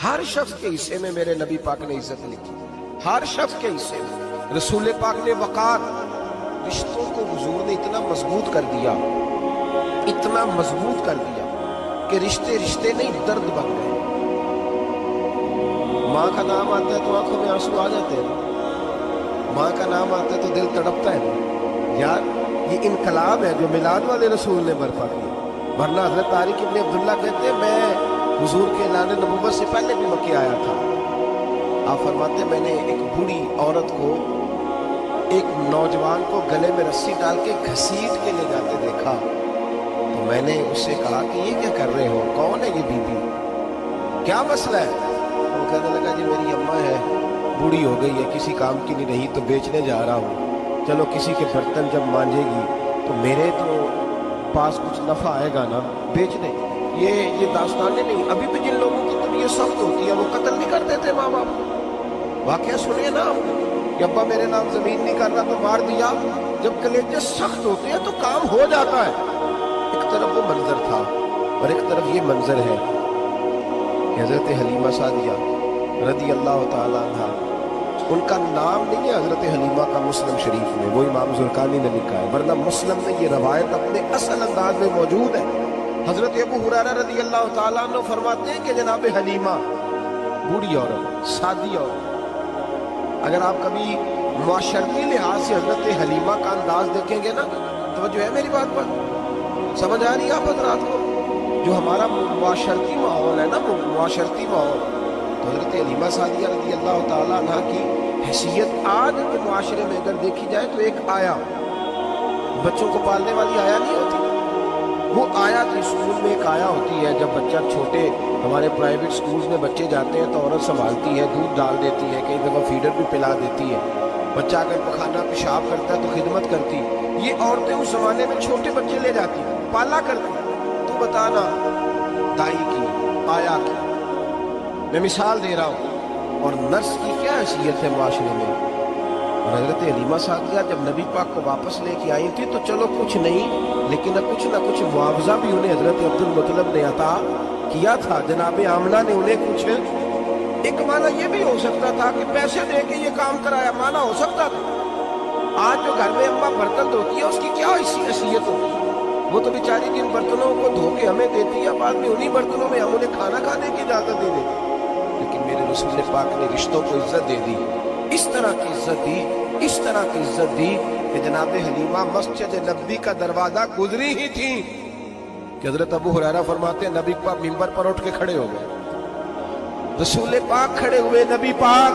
ہر شخص کے حصے میں میرے نبی پاک نے عزت لکھی، ہر شخص کے حصے میں۔ رسول پاک نے وقار، رشتوں کو حضور نے اتنا مضبوط کر دیا، اتنا مضبوط کر دیا کہ رشتے رشتے نہیں درد بن گئے۔ ماں کا نام آتا ہے تو آنکھوں میں آنسو آ جاتے ہیں، ماں کا نام آتا ہے تو دل تڑپتا ہے۔ یار یہ انقلاب ہے جو میلاد والے رسول نے برپا کیا، ورنہ حضرت طارق ابن عبداللہ کہتے ہیں میں حضور کے اعلان نبوت سے پہلے بھی مکے آیا تھا۔ آپ فرماتے ہیں میں نے ایک بوڑھی عورت کو، ایک نوجوان کو گلے میں رسی ڈال کے گھسیٹ کے لے جاتے دیکھا، تو میں نے اس سے کہا کہ یہ کیا کر رہے ہو، کون ہے یہ بی بی، کیا مسئلہ ہے؟ وہ کہنے لگا جی میری اماں ہے، بوڑھی ہو گئی ہے، کسی کام کی نہیں رہی تو بیچنے جا رہا ہوں، چلو کسی کے برتن جب مانجے گی تو میرے تو پاس کچھ نفع آئے گا نا بیچنے۔ یہ داستانیں نہیں، ابھی بھی جن لوگوں کی طبیعت سخت ہوتی ہے وہ قتل نہیں کر دیتے ماں باپ۔ واقعہ سنیے نا کہ ابا میرے نام زمین نہیں کر رہا تو مار دیا۔ جب کلیجے سخت ہوتے ہیں تو کام ہو جاتا ہے۔ ایک طرف وہ منظر تھا اور ایک طرف یہ منظر ہے کہ حضرت حلیمہ سعدیہ رضی اللہ تعالی عنہ، ان کا نام نہیں ہے حضرت حلیمہ کا مسلم شریف میں، وہ امام زرقانی نے لکھا ہے، ورنہ مسلم میں یہ روایت اپنے اصل انداز میں موجود ہے۔ حضرت ابو ہریرہ رضی اللہ تعالیٰ عنہ فرماتے ہیں کہ جناب حلیمہ بوڑھی عورت، سادی عورت، اگر آپ کبھی معاشرتی لحاظ سے حضرت حلیمہ کا انداز دیکھیں گے نا، توجہ ہے میری بات پر، سمجھ آ رہی ہے آپ حضرات کو؟ جو ہمارا معاشرتی ماحول ہے نا، معاشرتی ماحول، تو حضرت حلیمہ سعدیہ رضی اللہ تعالیٰ عنہ کی حیثیت آج کے معاشرے میں اگر دیکھی جائے تو ایک آیا، بچوں کو پالنے والی آیا نہیں ہوتی، وہ آیا تو اسکول میں ایک آیا ہوتی ہے، جب بچہ چھوٹے ہمارے پرائیویٹ سکولز میں بچے جاتے ہیں تو عورت سنبھالتی ہے، دودھ ڈال دیتی ہے، کئی دفعہ فیڈر بھی پلا دیتی ہے، بچہ اگر پخانہ پیشاب کرتا ہے تو خدمت کرتی۔ یہ عورتیں اس زمانے میں چھوٹے بچے لے جاتی، پالا کرتی۔ تو بتانا دائی کی، آیا کی، میں مثال دے رہا ہوں، اور نرس کی کیا حیثیت ہے معاشرے میں۔ اور حضرت حلیمہ سعدیہ جب نبی پاک کو واپس لے کے آئی تھی تو چلو کچھ نہیں، لیکن نہ کچھ معاوضہ بھی انہیں حضرت عبد المطلب نے عطا کیا تھا۔ جناب آمنہ نے انہیں کچھ، ایک معنی یہ بھی ہو سکتا تھا کہ پیسے دے کے یہ کام کرایا، معنی ہو سکتا تھا۔ آج جو گھر میں اماں برتن دھوتی ہے اس کی کیا حیثیت ہوتی ہے؟ وہ تو بیچاری جن برتنوں کو دھو کے ہمیں دیتی ہے، بعد میں انہی برتنوں میں ہم انہیں کھانا کھانے کی اجازت دے دیتے۔ لیکن میرے رسول پاک نے رشتوں کو عزت دے دی، اس طرح کی عزت دی، اس طرح کی عزت دی کہ جناب حلیمہ مسجد نبوی کا دروازہ گزری ہی تھی کہ حضرت ابو ہریرہ فرماتے ہیں نبی پاک منبر پر اٹھ کے کھڑے ہو گئے، رسول پاک کھڑے ہوئے، نبی پاک۔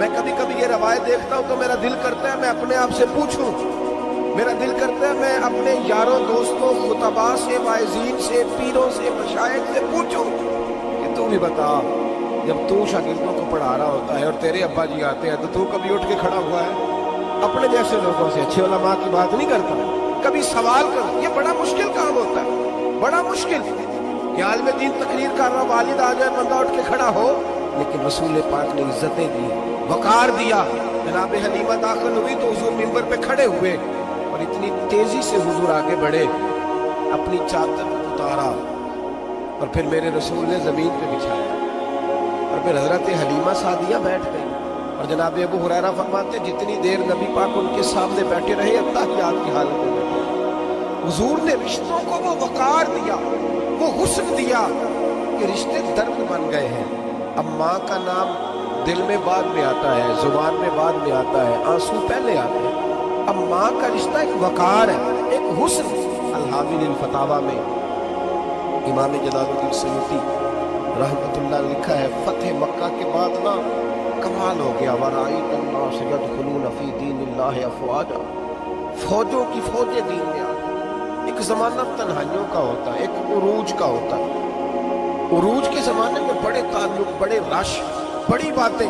میں کبھی کبھی یہ روایت دیکھتا ہوں تو میرا دل کرتا ہے میں اپنے آپ سے پوچھوں، میرا دل کرتا ہے میں اپنے یاروں دوستوں خطباء سے، واعظین سے، پیروں سے، مشائخ سے پوچھوں کہ تو بھی بتا، جب تو شاگردوں کو پڑھا رہا ہوتا ہے اور تیرے ابا جی آتے ہیں تو کبھی اٹھ کے کھڑا ہوا ہے؟ اپنے جیسے لوگوں سے، اچھے علماء کی بات نہیں کرتا، کبھی سوال کر۔ یہ بڑا مشکل کام ہوتا ہے، بڑا مشکل کہ عالم دین تقریر کر رہا، والد آ جائے، بندہ اٹھ کے کھڑا ہو۔ لیکن رسول پاک نے عزتیں دی، وقار دیا۔ جناب حلیمہ داخل ہوئی تو حضور منبر پہ کھڑے ہوئے اور اتنی تیزی سے حضور آگے بڑھے، اپنی چادر اتارا اور پھر میرے رسول نے زمین پہ بچھایا، اور پھر حضرت حلیمہ سعدیہ بیٹھ گئی۔ اور جناب ابو ہریرہ فرماتے جتنی دیر نبی پاک ان کے سامنے بیٹھے رہے اتحیات کی حالت میں بیٹھے، حضور نے رشتوں کو وہ وقار دیا، وہ حسن دیا کہ رشتے درد بن گئے ہیں۔ اب ماں کا نام دل میں بعد میں آتا ہے، زبان میں بعد میں آتا ہے، آنسو پہلے آتے ہیں۔ اب ماں کا رشتہ ایک وقار ہے، ایک حسن۔ الحاوی للفتاوی میں امام جلال الدین سیوطی رحمۃ اللہ نے لکھا ہے فتح مکہ کے بعد نا کمال ہو گیا، وَرَأَيْتَ النَّاسَ يَدْخُلُونَ فِي دِينِ اللَّهِ أَفْوَاجًا، فوجوں کی فوجیں دین میں آتی۔ ایک زمانہ تنہائیوں کا ہوتا ہے، ایک عروج کا ہوتا ہے۔ عروج کے زمانے میں بڑے تعلق، بڑے رش، بڑی باتیں۔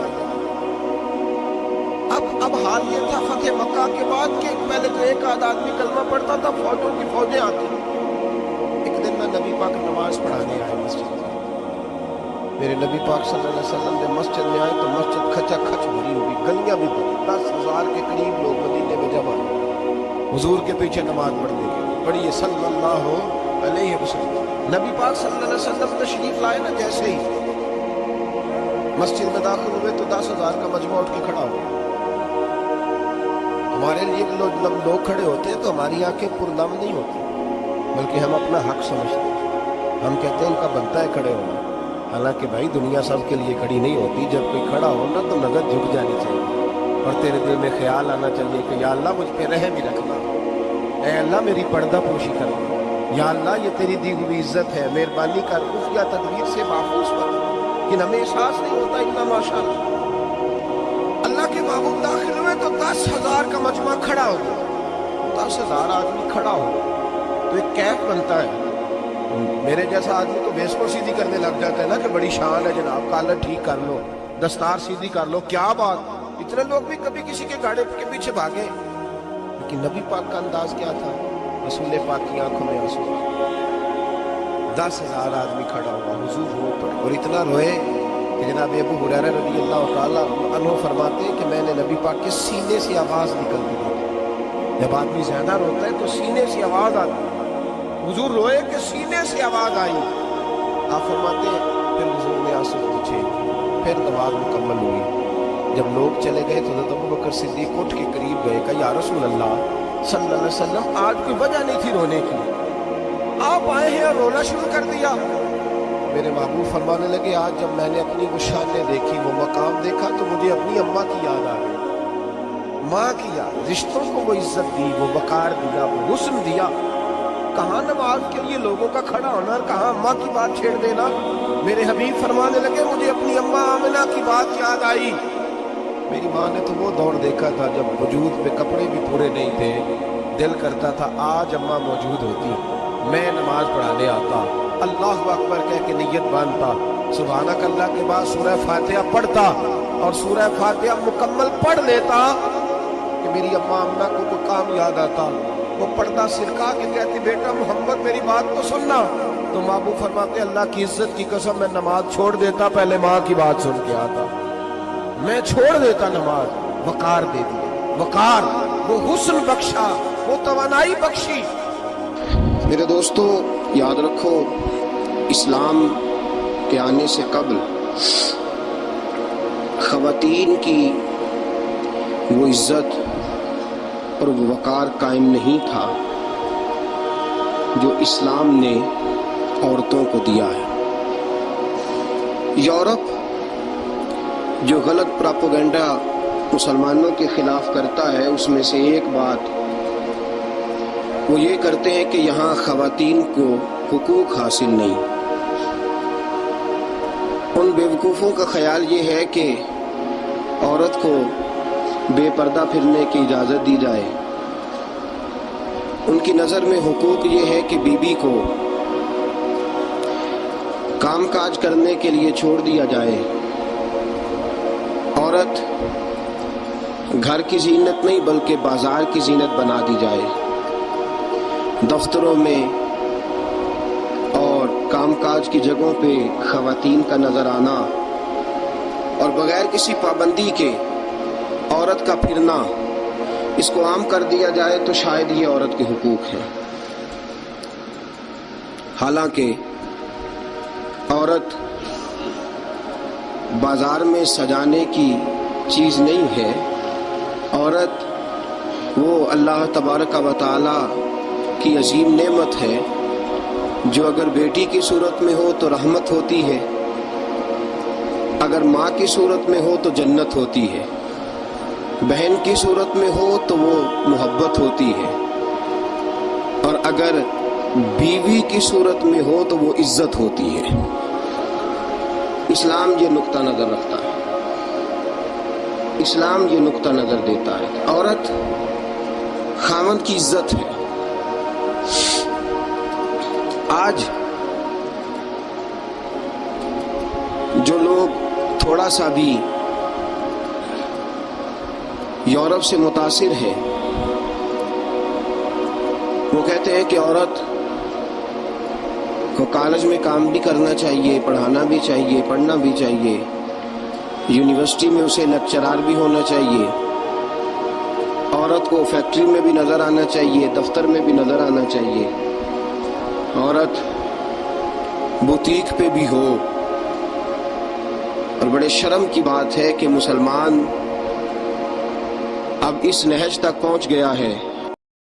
اب حال یہ تھا فتح مکہ کے بعد کہ پہلے تو ایک آدھ آدمی کلمہ پڑھتا تھا، فوجوں کی فوجیں آتی۔ ایک دن میں نبی پاک نماز پڑھانے آئے مسجد میں، میرے نبی پاک صلی اللہ علیہ وسلم نے مسجد میں آئے تو مسجد کھچا کھچ بھری ہوئی، گلیاں بھی بھری، 10,000 کے قریب لوگ مدینے میں جمع ہوئے حضور کے پیچھے نماز پڑھنے کے۔ پڑھیے صلی اللہ علیہ وسلم۔ نبی پاک صلی اللہ علیہ وسلم تشریف لائے نا جیسے ہی مسجد میں داخل ہوئے تو 10,000 کا مجموعہ اٹھ کے کھڑا ہو گیا. ہمارے لیے لوگ کھڑے ہوتے ہیں تو ہماری آنکھیں پرنم نہیں ہوتی، بلکہ ہم اپنا حق سمجھتے ہیں. ہم کہتے ہیں ان کا بنتا ہے کھڑے ہونا. حالانکہ بھائی دنیا سب کے لیے کھڑی نہیں ہوتی. جب کوئی کھڑا ہونا تو نظر جھک جانی چاہیے اور تیرے دل میں خیال آنا چاہیے کہ یا اللہ مجھ پہ رحم ہی رکھنا، اے اللہ میری پردہ پوشی کرنا، یا اللہ یہ تیری دی ہوئی عزت ہے، مہربانی کر خفیہ تدبیر سے محفوظ کر. کہ ہمیں احساس نہیں ہوتا اتنا ماشاء اللہ. اللہ کے محبوب داخل ہوئے تو 10,000 کا مجمع کھڑا ہو گیا. 10,000 آدمی کھڑا ہو تو ایک کیف بنتا ہے. میرے جیسا آدمی تو بیسکو سیدھی کرنے لگ جاتا ہے نا کہ بڑی شان ہے جناب، کالر ٹھیک کر لو، دستار سیدھی کر لو، کیا بات. اتنے لوگ بھی کبھی کسی کے گاڑے کے پیچھے بھاگے. لیکن نبی پاک کا انداز کیا تھا؟ رسول پاک کی آنکھوں میں آنسو. 10,000 آدمی کھڑا ہوا، حضور رو پڑے اور اتنا روئے کہ جناب ابو ہریرہ رضی اللہ تعالیٰ عنہ فرماتے ہیں کہ میں نے نبی پاک کے سینے سے آواز نکلتی تھی. جب آدمی زیادہ روتا ہے تو سینے سے آواز آتی. حضور روئے کہ سینے سے آواز آئی. آپ فرماتے ہیں پھر حضور نے آنسو پوچھے، پھر نماز مکمل ہوئی. جب لوگ چلے گئے تو حضرت ابوبکر صدیق اٹھ کے قریب گئے کہ یا رسول اللہ صلی اللہ علیہ وسلم آج کوئی وجہ نہیں تھی رونے کی، آپ آئے ہیں اور رونا شروع کر دیا. میرے محبوب فرمانے لگے آج جب میں نے اپنی وہ شانیں دیکھی، وہ مقام دیکھا تو مجھے اپنی اماں کی یاد آ گئی. ماں کی یاد، رشتوں کو وہ عزت دی، وہ وقار دیا، وہ حسن دیا. کہاں نماز کے لیے لوگوں کا کھڑا ہونا اور کہاں اماں کی بات چھیڑ دینا. میرے حبیب فرمانے لگے مجھے اپنی اماں آمنہ کی بات یاد آئی. میری ماں نے تو وہ دور دیکھا تھا جب وجود پہ کپڑے بھی پورے نہیں تھے. دل کرتا تھا آج اماں موجود ہوتی، میں نماز پڑھانے آتا، اللہ اکبر کہہ کے نیت باندھتا، سبحانک اللہ کے بعد سورہ فاتحہ پڑھتا اور سورہ فاتحہ مکمل پڑھ لیتا کہ میری اماں آمنہ کو کوئی کام یاد آتا. وہ پردہ سرکا کے کہتی بیٹا محمد میری بات کو سننا. تو محبوب فرماتے اللہ کی عزت کی قسم میں نماز چھوڑ دیتا، پہلے ماں کی بات سن کے آتا. میں چھوڑ دیتا نماز. وقار دے دی، وقار، وہ حسن بخشا، وہ توانائی بخشی. میرے دوستو یاد رکھو اسلام کے آنے سے قبل خواتین کی وہ عزت اور وہ وقار قائم نہیں تھا جو اسلام نے عورتوں کو دیا ہے. یورپ جو غلط پراپوگنڈا مسلمانوں کے خلاف کرتا ہے اس میں سے ایک بات وہ یہ کرتے ہیں کہ یہاں خواتین کو حقوق حاصل نہیں. ان بیوقوفوں کا خیال یہ ہے کہ عورت کو بے پردہ پھرنے کی اجازت دی جائے. ان کی نظر میں حقوق یہ ہے کہ بیوی کو کام کاج کرنے کے لیے چھوڑ دیا جائے. عورت گھر کی زینت نہیں بلکہ بازار کی زینت بنا دی جائے. دفتروں میں اور کام کاج کی جگہوں پہ خواتین کا نظر آنا اور بغیر کسی پابندی کے عورت کا پھرنا، اس کو عام کر دیا جائے تو شاید یہ عورت کے حقوق ہیں. حالانکہ عورت بازار میں سجانے کی چیز نہیں ہے. عورت وہ اللہ تبارک و تعالی کی عظیم نعمت ہے جو اگر بیٹی کی صورت میں ہو تو رحمت ہوتی ہے، اگر ماں کی صورت میں ہو تو جنت ہوتی ہے، بہن کی صورت میں ہو تو وہ محبت ہوتی ہے، اور اگر بیوی کی صورت میں ہو تو وہ عزت ہوتی ہے. اسلام یہ نقطہ نظر رکھتا ہے، اسلام یہ نقطہ نظر دیتا ہے. عورت خاوند کی عزت ہے. آج جو لوگ تھوڑا سا بھی یورپ سے متاثر ہیں وہ کہتے ہیں کہ عورت کو کالج میں کام بھی کرنا چاہیے، پڑھانا بھی چاہیے، پڑھنا بھی چاہیے، یونیورسٹی میں اسے لیکچرار بھی ہونا چاہیے، عورت کو فیکٹری میں بھی نظر آنا چاہیے، دفتر میں بھی نظر آنا چاہیے، عورت بوتیک پہ بھی ہو، اور بڑے شرم کی بات ہے کہ مسلمان اب اس نہج تک پہنچ گیا ہے